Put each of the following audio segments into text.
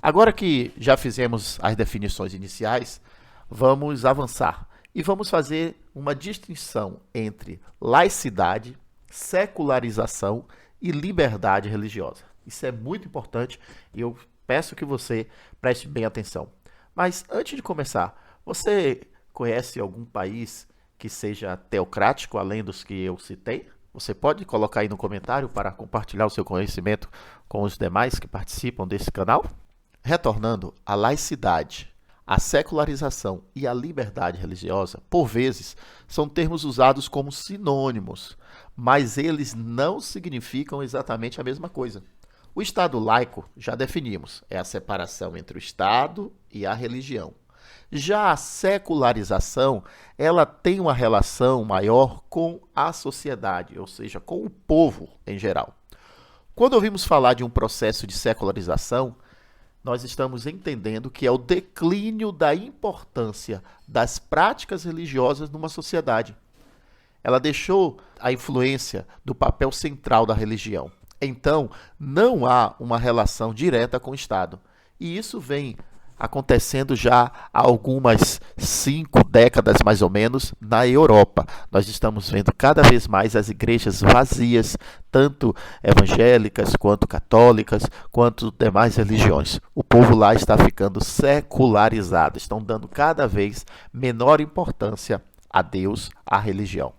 Agora que já fizemos as definições iniciais, vamos avançar e vamos fazer uma distinção entre laicidade, secularização e liberdade religiosa. Isso é muito importante e eu peço que você preste bem atenção. Mas antes de começar, você conhece algum país que seja teocrático, além dos que eu citei? Você pode colocar aí no comentário para compartilhar o seu conhecimento com os demais que participam desse canal? Retornando à laicidade, a secularização e a liberdade religiosa, por vezes, são termos usados como sinônimos, mas eles não significam exatamente a mesma coisa. O Estado laico, já definimos, é a separação entre o Estado e a religião. Já a secularização, ela tem uma relação maior com a sociedade, ou seja, com o povo em geral. Quando ouvimos falar de um processo de secularização, nós estamos entendendo que é o declínio da importância das práticas religiosas numa sociedade. Ela deixou a influência do papel central da religião. Então, não há uma relação direta com o Estado. E isso vem acontecendo já há algumas 5 décadas, mais ou menos, na Europa. Nós estamos vendo cada vez mais as igrejas vazias, tanto evangélicas, quanto católicas, quanto demais religiões. O povo lá está ficando secularizado, estão dando cada vez menor importância a Deus, à religião.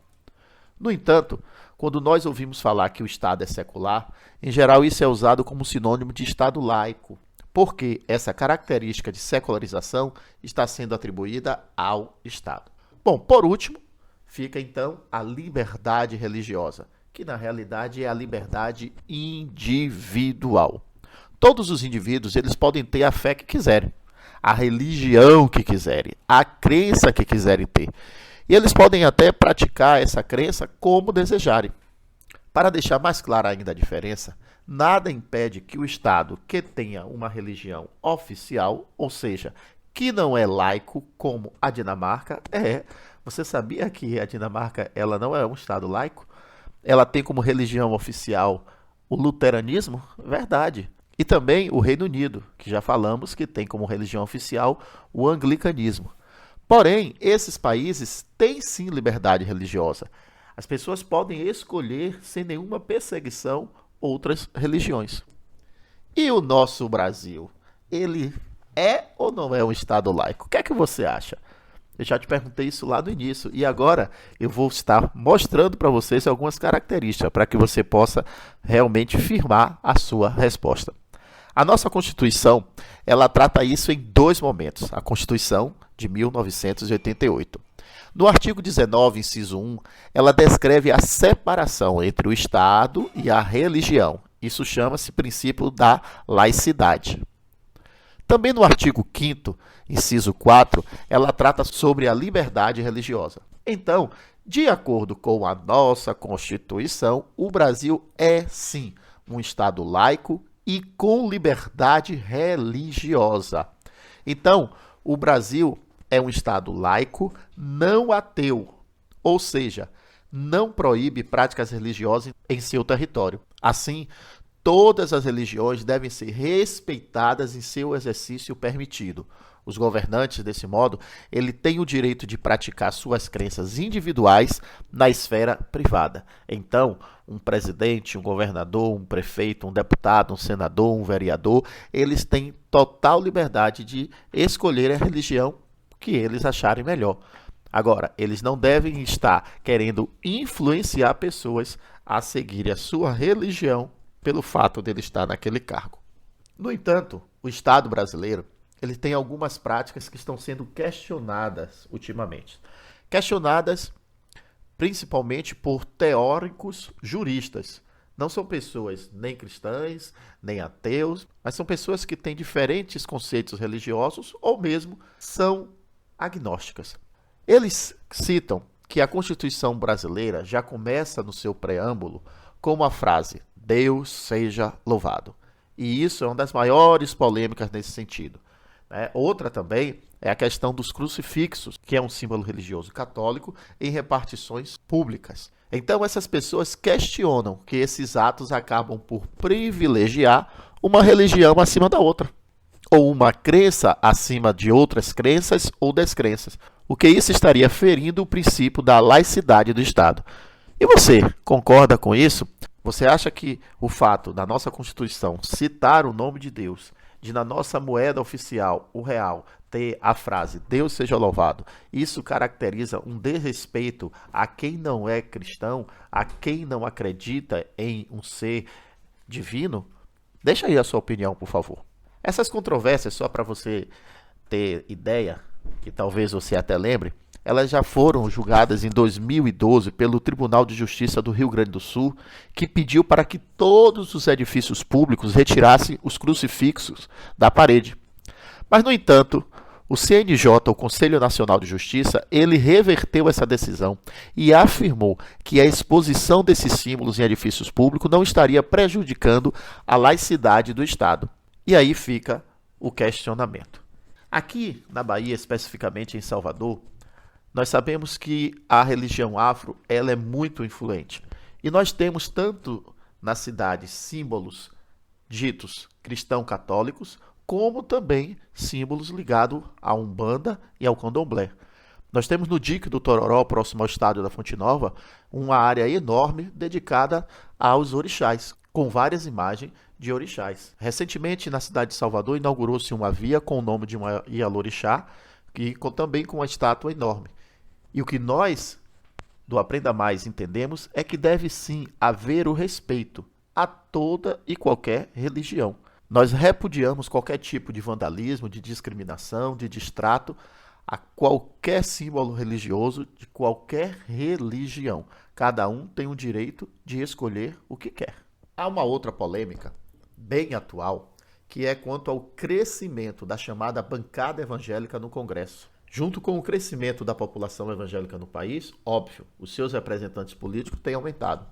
No entanto, quando nós ouvimos falar que o Estado é secular, em geral isso é usado como sinônimo de Estado laico, porque essa característica de secularização está sendo atribuída ao Estado. Bom, por último, fica então a liberdade religiosa, que na realidade é a liberdade individual. Todos os indivíduos eles podem ter a fé que quiserem, a religião que quiserem, a crença que quiserem ter. E eles podem até praticar essa crença como desejarem. Para deixar mais clara ainda a diferença, nada impede que o Estado que tenha uma religião oficial, ou seja, que não é laico, como a Dinamarca é. Você sabia que a Dinamarca ela não é um Estado laico? Ela tem como religião oficial o luteranismo? Verdade. E também o Reino Unido, que já falamos que tem como religião oficial o anglicanismo. Porém, esses países têm sim liberdade religiosa. As pessoas podem escolher, sem nenhuma perseguição, outras religiões. E o nosso Brasil, ele é ou não é um Estado laico? O que é que você acha? Eu já te perguntei isso lá no início e agora eu vou estar mostrando para vocês algumas características para que você possa realmente firmar a sua resposta. A nossa Constituição, ela trata isso em 2 momentos. A Constituição de 1988. No artigo 19, inciso 1, ela descreve a separação entre o Estado e a religião. Isso chama-se princípio da laicidade. Também no artigo 5º, inciso 4, ela trata sobre a liberdade religiosa. Então, de acordo com a nossa Constituição, o Brasil é sim um Estado laico e com liberdade religiosa. Então, o Brasil é um Estado laico, não ateu, ou seja, não proíbe práticas religiosas em seu território. Assim, todas as religiões devem ser respeitadas em seu exercício permitido. Os governantes, desse modo, ele têm o direito de praticar suas crenças individuais na esfera privada. Então, um presidente, um governador, um prefeito, um deputado, um senador, um vereador, eles têm total liberdade de escolher a religião que eles acharem melhor. Agora, eles não devem estar querendo influenciar pessoas a seguirem a sua religião pelo fato de ele estar naquele cargo. No entanto, o Estado brasileiro ele tem algumas práticas que estão sendo questionadas ultimamente. Questionadas principalmente por teóricos juristas. Não são pessoas nem cristãs, nem ateus, mas são pessoas que têm diferentes conceitos religiosos ou mesmo são agnósticas. Eles citam que a Constituição brasileira já começa no seu preâmbulo com a frase Deus seja louvado. E isso é uma das maiores polêmicas nesse sentido. Outra também é a questão dos crucifixos, que é um símbolo religioso católico, em repartições públicas. Então essas pessoas questionam que esses atos acabam por privilegiar uma religião acima da outra. ou uma crença acima de outras crenças ou descrenças, o que isso estaria ferindo o princípio da laicidade do Estado. E você concorda com isso? Você acha que o fato da nossa Constituição citar o nome de Deus, de na nossa moeda oficial, o real, ter a frase Deus seja louvado, isso caracteriza um desrespeito a quem não é cristão, a quem não acredita em um ser divino? Deixa aí a sua opinião, por favor. Essas controvérsias, só para você ter ideia, que talvez você até lembre, elas já foram julgadas em 2012 pelo Tribunal de Justiça do Rio Grande do Sul, que pediu para que todos os edifícios públicos retirassem os crucifixos da parede. Mas, no entanto, o CNJ, o Conselho Nacional de Justiça, ele reverteu essa decisão e afirmou que a exposição desses símbolos em edifícios públicos não estaria prejudicando a laicidade do Estado. E aí fica o questionamento. Aqui na Bahia, especificamente em Salvador, nós sabemos que a religião afro ela é muito influente. E nós temos tanto na cidade símbolos ditos cristão-católicos, como também símbolos ligados à Umbanda e ao Candomblé. Nós temos no Dique do Tororó, próximo ao estádio da Fonte Nova, uma área enorme dedicada aos orixás, com várias imagens de orixás. Recentemente, na cidade de Salvador, inaugurou-se uma via com o nome de uma Ialorixá, também com uma estátua enorme. E o que nós, do Aprenda Mais, entendemos é que deve sim haver o respeito a toda e qualquer religião. Nós repudiamos qualquer tipo de vandalismo, de discriminação, de distrato a qualquer símbolo religioso de qualquer religião. Cada um tem o direito de escolher o que quer. Há uma outra polêmica, bem atual, que é quanto ao crescimento da chamada bancada evangélica no Congresso. Junto com o crescimento da população evangélica no país, óbvio, os seus representantes políticos têm aumentado.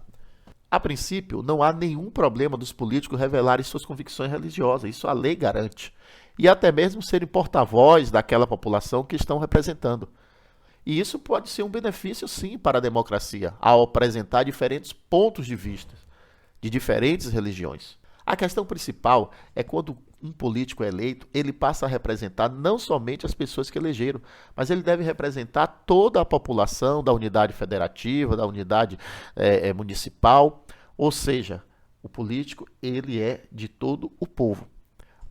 A princípio, não há nenhum problema dos políticos revelarem suas convicções religiosas, isso a lei garante. E até mesmo serem porta-voz daquela população que estão representando. E isso pode ser um benefício, sim, para a democracia, ao apresentar diferentes pontos de vista de diferentes religiões. A questão principal é quando um político é eleito, ele passa a representar não somente as pessoas que elegeram, mas ele deve representar toda a população da unidade federativa, da unidade municipal, ou seja, o político ele é de todo o povo.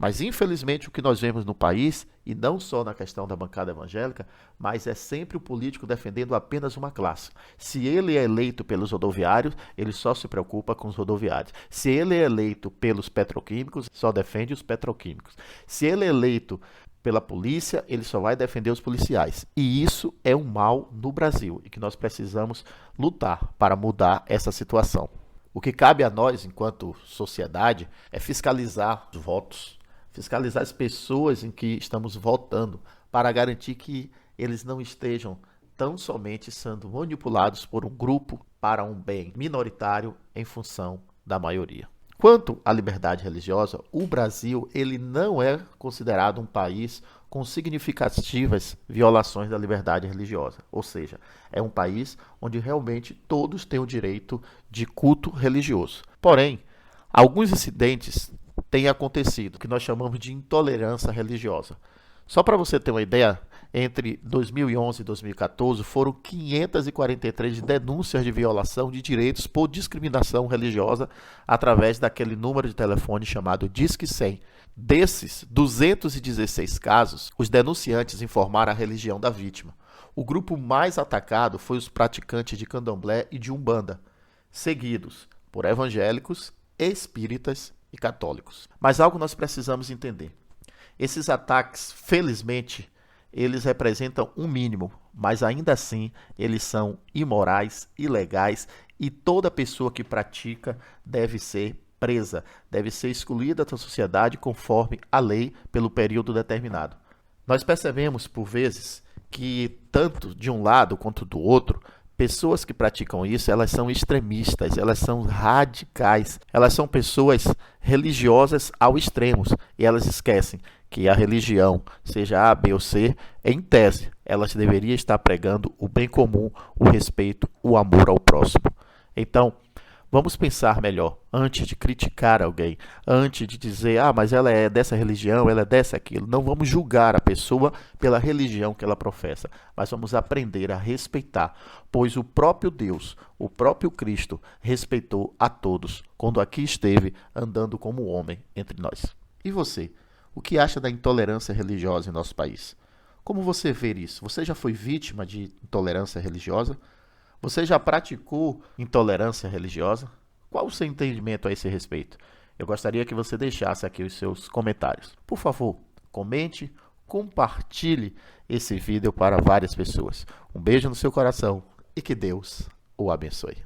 Mas infelizmente o que nós vemos no país, e não só na questão da bancada evangélica, mas é sempre o político defendendo apenas uma classe. Se ele é eleito pelos rodoviários, ele só se preocupa com os rodoviários. Se ele é eleito pelos petroquímicos, só defende os petroquímicos. Se ele é eleito pela polícia, ele só vai defender os policiais. E isso é um mal no Brasil e que nós precisamos lutar para mudar essa situação. O que cabe a nós, enquanto sociedade, é fiscalizar os votos, fiscalizar as pessoas em que estamos votando, para garantir que eles não estejam tão somente sendo manipulados por um grupo para um bem minoritário em função da maioria. Quanto à liberdade religiosa, o Brasil ele não é considerado um país com significativas violações da liberdade religiosa. Ou seja, é um país onde realmente todos têm o direito de culto religioso. Porém, alguns incidentes têm acontecido, que nós chamamos de intolerância religiosa. Só para você ter uma ideia, entre 2011 e 2014 foram 543 denúncias de violação de direitos por discriminação religiosa através daquele número de telefone chamado Disque 100. Desses 216 casos, os denunciantes informaram a religião da vítima. O grupo mais atacado foi os praticantes de candomblé e de umbanda, seguidos por evangélicos, espíritas e católicos. Mas algo nós precisamos entender. Esses ataques, felizmente, eles representam um mínimo, mas ainda assim eles são imorais, ilegais e toda pessoa que pratica deve ser presa, deve ser excluída da sociedade conforme a lei pelo período determinado. Nós percebemos, por vezes, que tanto de um lado quanto do outro, pessoas que praticam isso, elas são extremistas, elas são radicais, elas são pessoas religiosas ao extremo e elas esquecem que a religião, seja A, B ou C, em tese, elas deveriam estar pregando o bem comum, o respeito, o amor ao próximo. Então, Vamos pensar melhor antes de criticar alguém, antes de dizer, mas ela é dessa religião, ela é dessa aquilo. Não vamos julgar a pessoa pela religião que ela professa, mas vamos aprender a respeitar, pois o próprio Deus, o próprio Cristo, respeitou a todos quando aqui esteve andando como homem entre nós. E você? O que acha da intolerância religiosa em nosso país? Como você vê isso? Você já foi vítima de intolerância religiosa? Você já praticou intolerância religiosa? Qual o seu entendimento a esse respeito? Eu gostaria que você deixasse aqui os seus comentários. Por favor, comente, compartilhe esse vídeo para várias pessoas. Um beijo no seu coração e que Deus o abençoe.